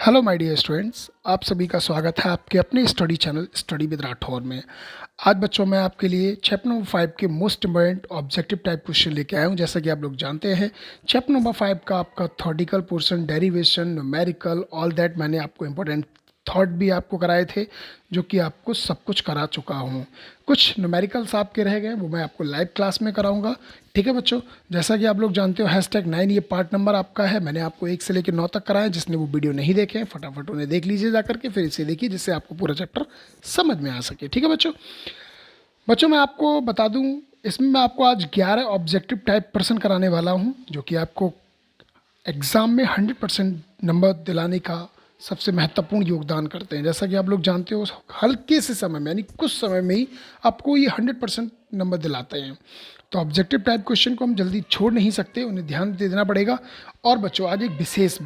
Hello my dear students, आप सभी का स्वागत है आपके अपने study channel study with Rathore में। आज बच्चों मैं आपके लिए चैप्टर नंबर 5 के most important objective type question लेके आया हूँ। जैसा कि आप लोग जानते हैं, चैप्टर नंबर 5 का आपका theoretical portion, derivation, numerical, all that मैंने आपको इम्पोर्टेंट थॉट भी आपको कराए थे, जो कि आपको सब कुछ करा चुका हूँ। कुछ न्यूमेरिकल्स आपके रह गए, वो मैं आपको लाइव क्लास में कराऊंगा। ठीक है बच्चों, जैसा कि आप लोग जानते हो #9 ये पार्ट नंबर आपका है। मैंने आपको 1 से लेकर 9 तक कराया। जिसने वो वीडियो नहीं देखे हैं फटाफट उन्हें देख लीजिए जा करके, फिर इसे देखिए जिससे आपको पूरा चैप्टर समझ में आ सके। ठीक है बच्चों, मैं आपको बता दूं, इसमें मैं आपको आज 11 ऑब्जेक्टिव टाइप प्रश्न कराने वाला हूं, जो कि आपको एग्ज़ाम में 100% नंबर दिलाने का सबसे महत्वपूर्ण योगदान करते हैं। जैसा कि आप लोग जानते हो, हल्के से समय में यानी कुछ समय में ही आपको ये 100% नंबर दिलाते हैं। तो ऑब्जेक्टिव टाइप क्वेश्चन को हम जल्दी छोड़ नहीं सकते, उन्हें ध्यान दे देना पड़ेगा। और बच्चों आज एक विशेष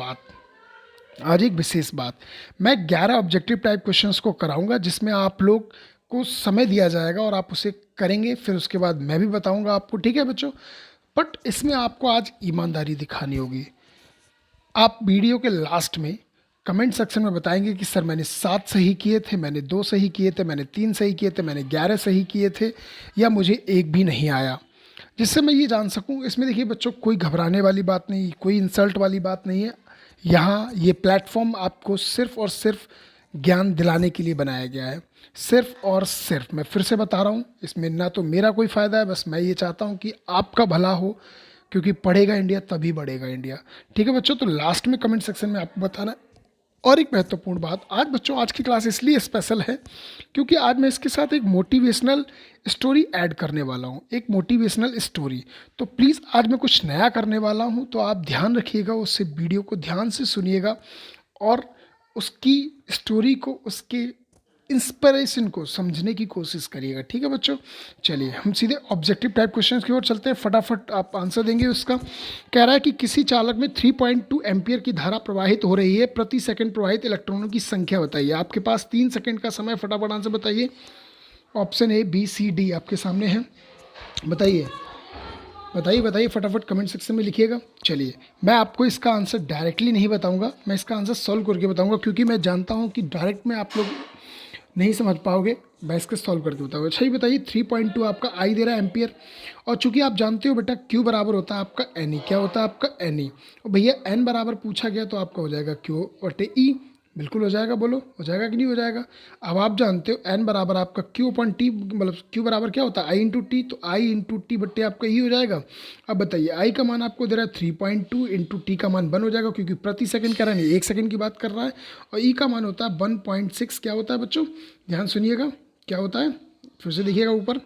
बात, मैं 11 ऑब्जेक्टिव टाइप क्वेश्चंस को कराऊंगा, जिसमें आप लोग को समय दिया जाएगा और आप उसे करेंगे। फिर उसके बाद मैं भी बताऊंगा आपको। ठीक है बच्चों, बट इसमें आपको आज ईमानदारी दिखानी होगी। आप वीडियो के लास्ट में कमेंट सेक्शन में बताएंगे कि सर मैंने 7 सही किए थे, मैंने 2 सही किए थे, मैंने 3 सही किए थे, मैंने 11 सही किए थे, या मुझे एक भी नहीं आया, जिससे मैं ये जान सकूं। इसमें देखिए बच्चों, कोई घबराने वाली बात नहीं, कोई इंसल्ट वाली बात नहीं है। यहाँ ये प्लेटफॉर्म आपको सिर्फ और सिर्फ ज्ञान दिलाने के लिए बनाया गया है। सिर्फ और सिर्फ, मैं फिर से बता रहा हूँ, इसमें ना तो मेरा कोई फ़ायदा है, बस मैं ये चाहता हूँ कि आपका भला हो, क्योंकि पढ़ेगा इंडिया तभी बढ़ेगा इंडिया। ठीक है बच्चों, तो लास्ट में कमेंट सेक्शन में आपको बताना। और एक महत्वपूर्ण बात, आज बच्चों आज की क्लास इसलिए स्पेशल है क्योंकि आज मैं इसके साथ एक मोटिवेशनल स्टोरी ऐड करने वाला हूँ, एक मोटिवेशनल स्टोरी। तो प्लीज़ आज मैं कुछ नया करने वाला हूँ, तो आप ध्यान रखिएगा, उससे वीडियो को ध्यान से सुनिएगा और उसकी स्टोरी को, उसके इंस्पिरेशन को समझने की कोशिश करिएगा। ठीक है बच्चों, चलिए हम सीधे ऑब्जेक्टिव टाइप क्वेश्चन की ओर चलते हैं। फटाफट आप आंसर देंगे उसका। कह रहा है कि किसी चालक में 3.2 एम्पियर की धारा प्रवाहित हो रही है, प्रति सेकंड प्रवाहित इलेक्ट्रॉनों की संख्या बताइए। आपके पास 3 सेकंड का समय, फटाफट आंसर बताइए। Option A, B, C, D आपके सामने है। बताइए बताइए बताइए, फटाफट कमेंट सेक्शन में लिखिएगा। चलिए, मैं आपको इसका आंसर डायरेक्टली नहीं बताऊंगा, मैं इसका आंसर सॉल्व करके बताऊंगा, क्योंकि मैं जानता हूं कि डायरेक्ट में आप लोग नहीं समझ पाओगे। मैं इसको सॉल्व करके बताऊंगा। अच्छा, ये बताइए 3.2 आपका आई दे रहा है एम्पियर, और चूंकि आप जानते हो बेटा क्यू बराबर होता है आपका एन ई। क्या होता है आपका एन ई, और भैया एन बराबर पूछा गया तो आपका हो जाएगा क्यू बटे ई। बिल्कुल हो जाएगा, बोलो हो जाएगा कि नहीं हो जाएगा। अब आप जानते हो एन बराबर आपका क्यू अपॉन टी, मतलब क्यू बराबर क्या होता है आई इंटू टी, तो आई इंटू टी बट्टे आपका ई हो जाएगा। अब बताइए आई का मान आपको दे रहा है 3.2 इंटू टी का मान 1 हो जाएगा, क्योंकि प्रति सेकंड कह रहा है, नहीं 1 सेकंड की बात कर रहा है। और ई का मान होता है 1.6। क्या होता है बच्चों, ध्यान सुनिएगा क्या होता है, फिर से देखिएगा ऊपर।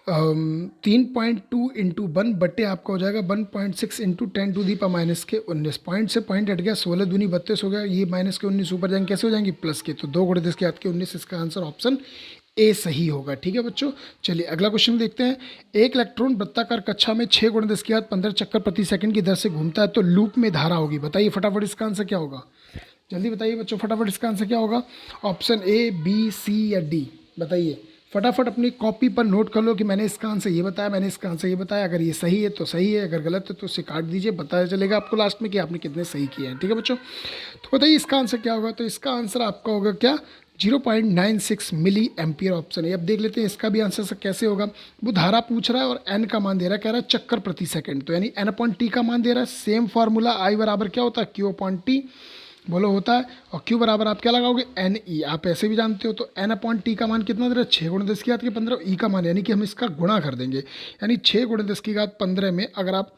3.2 इंटू 1 बट्टे आपका हो जाएगा 1.6 इंटू 10⁻⁻19। पॉइंट से पॉइंट हट गया, 16 दूनी 32 हो गया, ये माइनस के 19 ऊपर जाएंगे, कैसे हो जाएंगे प्लस के, तो 2 गुणे 10 के हाथ के 19। इसका आंसर ऑप्शन ए सही होगा। ठीक है बच्चों, चलिए अगला क्वेश्चन देखते हैं। एक इलेक्ट्रॉन वृत्ताकार कक्षा में 6 गुणे 10 के हाथ 15 चक्कर प्रति सेकंड की दर से घूमता है, तो लूप में धारा होगी। बताइए फटाफट इसका आंसर क्या होगा, जल्दी बताइए बच्चों, फटाफट इसका आंसर क्या होगा। ऑप्शन ए, बी, सी या डी, बताइए फटाफट। अपनी कॉपी पर नोट कर लो कि मैंने इसका आंसर ये बताया, मैंने इसका आंसर ये बताया। अगर ये सही है तो सही है, अगर गलत है तो उसे काट दीजिए, पता चलेगा आपको लास्ट में कि आपने कितने सही किए हैं। ठीक है बच्चों, तो बताइए इसका आंसर क्या होगा। तो इसका आंसर आपका होगा क्या, 0.96 मिली एम्पियर ऑप्शन है। अब देख लेते हैं इसका भी आंसर कैसे होगा। वो धारा पूछ रहा है और एन का मान दे रहा है, कह रहा है चक्कर प्रति सेकंड, तो यानी एन अपॉन टी का मान दे रहा है। सेम फार्मूला आई बराबर क्या होता है, क्यू अपॉन टी, बोलो होता है। और क्यू बराबर आप क्या लगाओगे, एन ई, आप ऐसे भी जानते हो। तो एन अपॉन टी का मान कितना दे रहा है, 6 गुणे 10 की घात के 15। ई का मान यानी कि हम इसका गुणा कर देंगे, यानी 6 गुणे 10 की घात 15 में अगर आप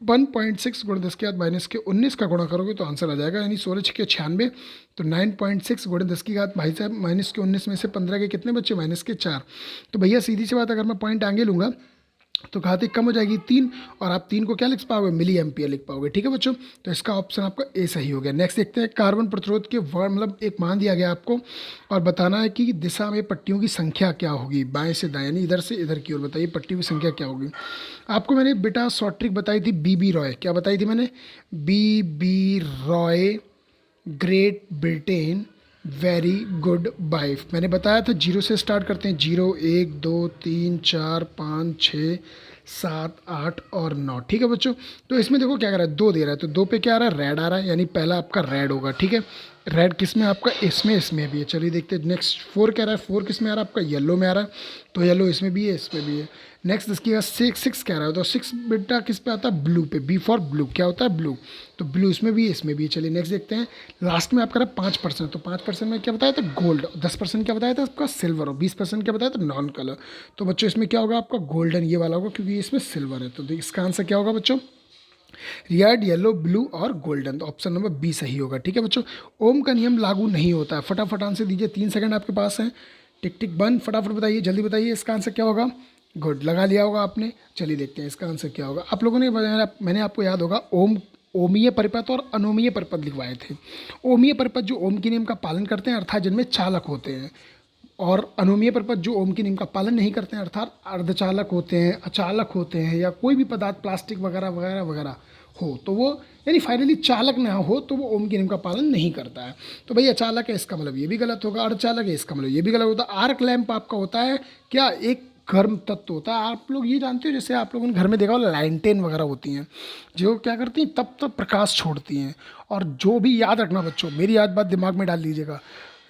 1.6 गुणे 10 की घात माइनस के 19 का गुणा करोगे तो आंसर आ जाएगा, यानी 16 छक्के 96। तो 9.6 गुणे 10 की घात भाई साहब माइनस के 19 में से 15 के कितने बच्चे, माइनस के 4। तो भैया सीधी सी बात, अगर मैं पॉइंट आगे लूँगा तो घात कम हो जाएगी 3, और आप 3 को क्या लिख पाओगे, मिली एम्पियर लिख पाओगे। ठीक है बच्चों, तो इसका ऑप्शन आपका ए सही हो गया। नेक्स्ट देखते हैं, कार्बन प्रतिरोध के वर्ड, मतलब एक मान दिया गया आपको और बताना है कि दिशा में पट्टियों की संख्या क्या होगी, बाएं से दाएं, यानी इधर से इधर की ओर। बताइए पट्टियों की संख्या क्या होगी। आपको मैंने बेटा शॉर्ट ट्रिक बताई थी, बी रॉय। क्या बताई थी मैंने, B Roy, Great Britain, very good बाइफ। मैंने बताया था 0 से स्टार्ट करते हैं, 0, 1, 2, 3, 4, 5, 6, 7, 8 और 9। ठीक है बच्चों, तो इसमें देखो क्या कर रहा है, 2 दे रहा है, तो 2 पे क्या आ रहा है, रेड आ रहा है, यानी पहला आपका रेड होगा। ठीक है, रेड किस में आपका, इसमें भी है। चलिए देखते हैं नेक्स्ट। 4 कह रहा है, 4 किस में आ रहा है आपका, येलो में आ रहा है, तो येलो इसमें भी है, इसमें भी है। नेक्स्ट इसके बाद 6 कह रहा है, तो 6 बेटा किस पे आता है, ब्लू पे, बी फॉर ब्लू, क्या होता है, ब्लू, तो ब्लू इसमें भी है, इसमें भी है। चलिए नेक्स्ट देखते हैं। लास्ट में आपका 5%, तो 5% में क्या बताया था, गोल्ड, 10% क्या बताया था आपका, सिल्वर, और 20% क्या बताया था, नॉन कलर। तो बच्चों इसमें क्या होगा आपका, गोल्डन ये वाला होगा, क्योंकि इसमें सिल्वर है। तो इसका आंसर क्या होगा बच्चों, रेड, येलो, ब्लू और गोल्डन। तो ऑप्शन नंबर बी सही होगा। ठीक है बच्चों, ओम का नियम लागू नहीं होता है। फटाफट आंसर दीजिए, 3 सेकंड आपके पास है। टिक टिक बंद, फटाफट बताइए, जल्दी बताइए इसका आंसर क्या होगा। गुड, लगा लिया होगा आपने। चलिए देखते हैं इसका आंसर क्या होगा। आप लोगों ने, मैंने आपको याद होगा ओमीय परिपथ और अनोमीय परिपथ लिखवाए थे। ओमीय परिपथ जो ओम के नियम का पालन करते हैं, अर्थात जिनमें चालक होते हैं, और अनोमीय परिपथ जो ओम के नियम का पालन नहीं करते हैं, अर्थात अर्धचालक होते हैं, अचालक होते हैं, या कोई भी पदार्थ प्लास्टिक वगैरह वगैरह वगैरह हो, तो वो यानी फाइनली चालक ना हो, तो वो ओम के नियम का पालन नहीं करता है। तो भाई अचालक है, इसका मतलब ये भी गलत होगा, अर्धचालक है, इसका मतलब ये भी गलत होता है। आर्क लैंप आपका होता है क्या, एक गर्म तत्व होता है। आप लोग ये जानते हो, जैसे आप लोगों ने घर में देखा हो लैंटेन वगैरह होती हैं, जो क्या करती हैं, तब तब प्रकाश छोड़ती हैं। और जो भी, याद रखना बच्चों, मेरी याद बात दिमाग में डाल लीजिएगा,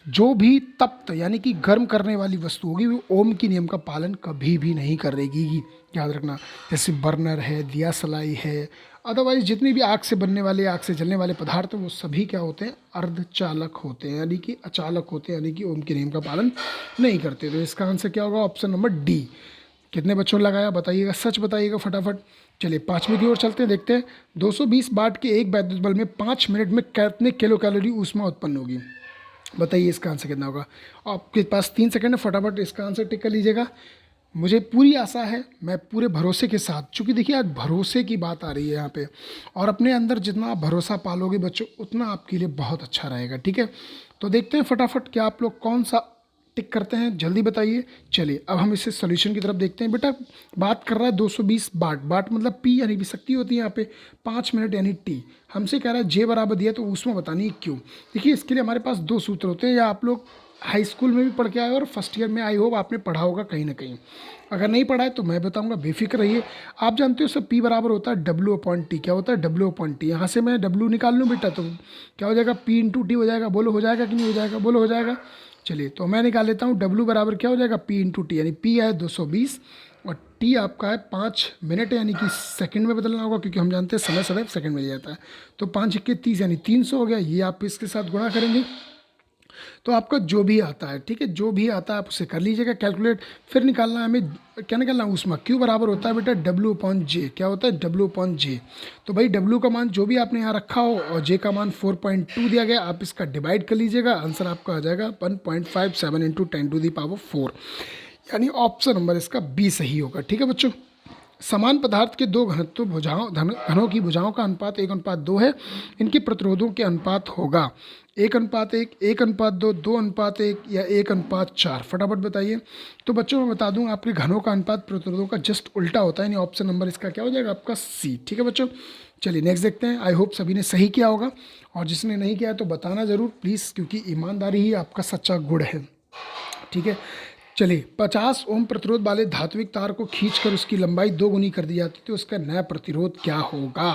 जो भी तप्त यानी कि गर्म करने वाली वस्तु होगी, वो ओम की नियम का पालन कभी भी नहीं करेगी, याद रखना। जैसे बर्नर है, दिया सलाई है, अदरवाइज जितनी भी आग से बनने वाले, आग से जलने वाले पदार्थ हैं, वो सभी क्या होते हैं, अर्धचालक होते हैं, यानी कि अचालक होते हैं, यानी कि ओम के नियम का पालन नहीं करते। तो इसका आंसर क्या होगा, ऑप्शन नंबर डी। कितने बच्चों ने लगाया बताइएगा, सच बताइएगा फटाफट। चलिए 5वीं की ओर चलते हैं, देखते हैं। 220 वाट के एक वैद्युत बल्ब में 5 मिनट में कितने किलो कैलोरी ऊष्मा उत्पन्न होगी, बताइए इसका आंसर कितना होगा। आपके पास 3 सेकंड है, फटाफट इसका आंसर टिक कर लीजिएगा। मुझे पूरी आशा है, मैं पूरे भरोसे के साथ, चूँकि देखिए आज भरोसे की बात आ रही है यहाँ पे, और अपने अंदर जितना आप भरोसा पालोगे बच्चों, उतना आपके लिए बहुत अच्छा रहेगा। ठीक है, तो देखते हैं फटाफट क्या आप लोग कौन सा टिक करते हैं, जल्दी बताइए। चलिए अब हम इसे सोल्यूशन की तरफ देखते हैं। बेटा बात कर रहा है 220 वाट, वाट मतलब पी यानी भी शक्ति होती है यहाँ पे, 5 मिनट यानी टी। हमसे कह रहा है जे बराबर दिया, तो उसमें बतानी है क्यों। देखिए इसके लिए हमारे पास 2 सूत्र होते हैं, या आप लोग हाई स्कूल में भी पढ़ के आए और फर्स्ट ईयर में, आई होप आपने पढ़ा होगा कहीं ना कहीं। अगर नहीं पढ़ा है तो मैं बताऊंगा, बेफिक्र रहिए। आप जानते हो सब, पी बराबर होता है W/T। क्या होता है, W/T। यहाँ से मैं W निकाल लूँ बेटा, तो क्या हो जाएगा, P/T हो जाएगा। बोलो हो जाएगा कि नहीं हो जाएगा, बोलो हो जाएगा। चलिए तो मैं निकाल लेता हूँ, W बराबर क्या हो जाएगा, P/T, यानी P है 220 और T आपका है 5 मिनट, यानी कि सेकंड में बदलना होगा, क्योंकि हम जानते हैं समय सदैव सेकंड में जाता है। तो 5 × 30 यानी 300 हो गया। ये आप इसके साथ गुणा करेंगे, तो आपका जो भी आता है, ठीक है, जो भी आता है आप उसे कर लीजिएगा कैलकुलेट। फिर निकालना है हमें, क्या निकालना है, ऊष्मा। क्यू बराबर होता है बेटा W/J। क्या होता है, W/J। तो भाई W का मान जो भी आपने यहाँ रखा हो, और J का मान 4.2 दिया गया, आप इसका डिवाइड कर लीजिएगा, आंसर आपका आ जाएगा 1.57 × 10⁴, यानी ऑप्शन नंबर इसका बी सही होगा। ठीक है बच्चों, समान पदार्थ के 2 घनत्व भुजाओं घनों की भुजाओं का अनुपात 1:2 है। इनके प्रतिरोधों के अनुपात होगा 1:1, 1:2, 2:1 या 1:4। फटाफट बताइए। तो बच्चों मैं बता दूं, आपके घनों का अनुपात प्रतिरोधों का जस्ट उल्टा होता है, यानी ऑप्शन नंबर इसका क्या हो जाएगा, आपका सी। ठीक है बच्चों, चलिए नेक्स्ट देखते हैं। आई होप सभी ने सही किया होगा, और जिसने नहीं किया है तो बताना ज़रूर प्लीज़, क्योंकि ईमानदारी ही आपका सच्चा गुण है। ठीक है, चलिए 50 ओम प्रतिरोध वाले धात्विक तार को खींचकर उसकी लंबाई 2 गुनी कर दी जाती है, तो उसका नया प्रतिरोध क्या होगा,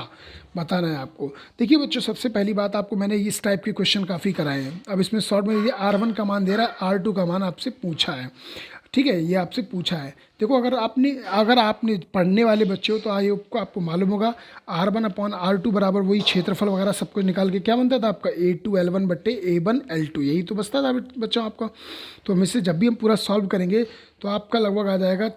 बताना है आपको। देखिए बच्चों, सबसे पहली बात, आपको मैंने इस टाइप के क्वेश्चन काफ़ी कराए हैं। अब इसमें शॉर्ट में ये R1 का मान दे रहा है, R2 का मान आपसे पूछा है। ठीक है, ये आपसे पूछा है। देखो अगर आपने पढ़ने वाले बच्चे हो, तो आई होप को आपको मालूम होगा R1/R2 बराबर वही क्षेत्रफल वगैरह सब कुछ निकाल के क्या बनता था आपका, A2L1/A1L2, यही तो बचता था बच्चों आपका। तो हम इसे जब भी हम पूरा सॉल्व करेंगे, तो आपका लगभग आ जाएगा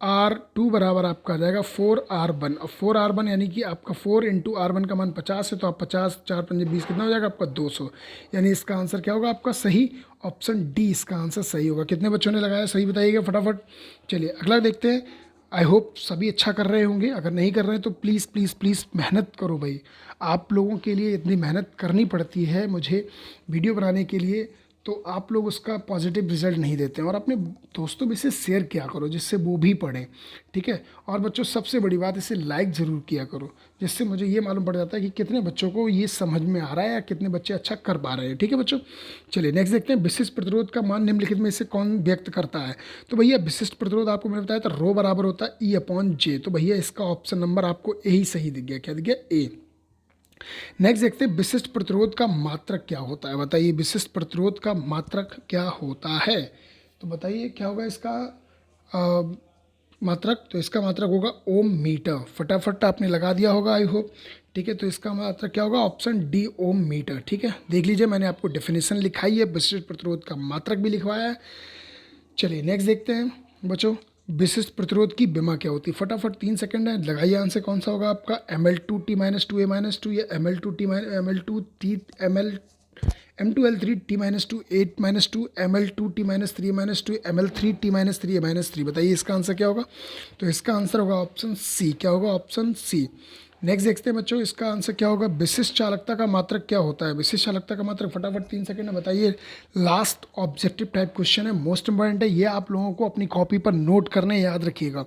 R2 बराबर आपका आ जाएगा 4R1। और 4R1 यानी कि आपका 4 × R1 का मान 50 है, तो आप 50, 4 × 5 = 20, कितना हो जाएगा आपका 200। यानी इसका आंसर क्या होगा आपका सही, ऑप्शन डी इसका आंसर सही होगा। कितने बच्चों ने लगाया, सही बताइएगा फटाफट। चलिए अगला देखते हैं। आई होप सभी अच्छा कर रहे होंगे, अगर नहीं कर रहे हैं तो प्लीज़ प्लीज़ प्लीज़ मेहनत करो भाई। आप लोगों के लिए इतनी मेहनत करनी पड़ती है मुझे वीडियो बनाने के लिए, तो आप लोग उसका पॉजिटिव रिजल्ट नहीं देते हैं, और अपने दोस्तों में इसे शेयर किया करो जिससे वो भी पढ़ें, ठीक है। और बच्चों सबसे बड़ी बात, इसे लाइक ज़रूर किया करो, जिससे मुझे ये मालूम पड़ जाता है कि कितने बच्चों को ये समझ में आ रहा है या कितने बच्चे अच्छा कर पा रहे हैं, ठीक है बच्चों। चलिए नेक्स्ट देखते हैं, विशिष्ट प्रतिरोध का मान निम्नलिखित में से कौन व्यक्त करता है। तो भैया विशिष्ट प्रतिरोध आपको मैंने बताया था रो बराबर होता है E/J। तो भैया इसका ऑप्शन नंबर आपको ए ही सही दिख गया, क्या दिख गया, ए। नेक्स्ट देखते हैं विशिष्ट प्रतिरोध का मात्रक क्या होता है। बताइए विशिष्ट प्रतिरोध का मात्रक क्या होता है। तो बताइए क्या होगा इसका मात्रक। तो इसका मात्रक होगा ओम मीटर। फटाफट आपने लगा दिया होगा आई होप, ठीक है। तो इसका मात्रक क्या होगा, ऑप्शन डी ओम मीटर, ठीक है। देख लीजिए मैंने आपको डेफिनेशन लिखाई है, विशिष्ट प्रतिरोध का मात्रक भी लिखवाया है। चलिए नेक्स्ट देखते हैं बच्चों, विशिष्ट प्रतिरोध की विमा क्या होती है। फटाफट 3 सेकंड है, लगाइए आंसर कौन सा होगा आपका, Ml2T-2A-2 या Ml2T Ml2T Ml M2L3T-2 8-2 Ml2T-3-2 Ml3T-3A-3। बताइए इसका आंसर क्या होगा। तो इसका आंसर होगा ऑप्शन सी। क्या होगा, ऑप्शन सी। नेक्स्ट देखते हैं बच्चों, इसका आंसर क्या होगा, विशिष्ट चालकता का मात्रक क्या होता है। विशिष्ट चालकता का मात्रक फटाफट 3 सेकंड में बताइए। लास्ट ऑब्जेक्टिव टाइप क्वेश्चन है, मोस्ट इंपॉर्टेंट है, ये आप लोगों को अपनी कॉपी पर नोट करने याद रखिएगा,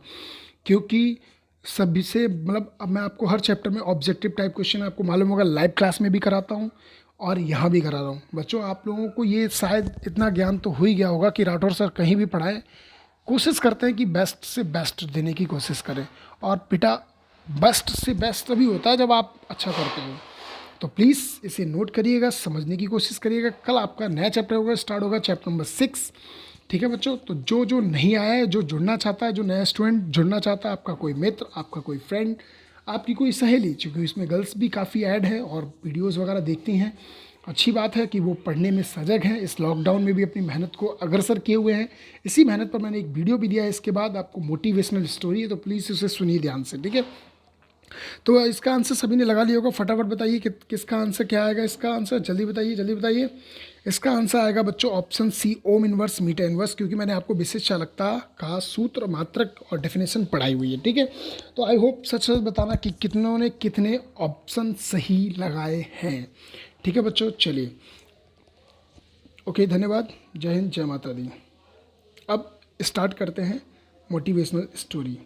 क्योंकि सभी से मतलब अब मैं आपको हर चैप्टर में ऑब्जेक्टिव टाइप क्वेश्चन आपको मालूम होगा, लाइव क्लास में भी कराता हूँ और यहाँ भी करा रहा हूँ। बच्चों आप लोगों को ये शायद इतना ज्ञान तो हो ही गया होगा कि राठौर सर कहीं भी पढ़ाएं, कोशिश करते हैं कि बेस्ट से बेस्ट देने की कोशिश करें। और बेटा बेस्ट से बेस्ट तभी होता है जब आप अच्छा करते हो। तो प्लीज़ इसे नोट करिएगा, समझने की कोशिश करिएगा। कल आपका नया चैप्टर होगा, स्टार्ट होगा चैप्टर नंबर 6, ठीक है बच्चों। तो जो जो नहीं आया है, जो जुड़ना चाहता है, जो नया स्टूडेंट जुड़ना चाहता है, आपका कोई मित्र, आपका कोई फ्रेंड, आपकी कोई सहेली, क्योंकि इसमें गर्ल्स भी काफ़ी ऐड है और वीडियोस वगैरह देखती हैं, अच्छी बात है कि वो पढ़ने में सजग हैं, इस लॉकडाउन में भी अपनी मेहनत को अग्रसर किए हुए हैं। इसी मेहनत पर मैंने एक वीडियो भी दिया है इसके बाद, आपको मोटिवेशनल स्टोरी है, तो प्लीज़ उसे सुनिए ध्यान से, ठीक है। तो इसका आंसर सभी ने लगा लिया होगा, फटाफट बताइए कि किसका आंसर क्या आएगा। इसका आंसर जल्दी बताइए, जल्दी बताइए। इसका आंसर आएगा बच्चों option C ohm inverse meter inverse, क्योंकि मैंने आपको विशिष्ट चालकता का सूत्र, मात्रक और डेफिनेशन पढ़ाई हुई है, ठीक है। तो आई होप सच सच बताना कि कितनों ने कितने ऑप्शन सही लगाए हैं, ठीक है बच्चों। चलिए ओके, धन्यवाद, जय हिंद, जय माता दी। अब स्टार्ट करते हैं मोटिवेशनल स्टोरी।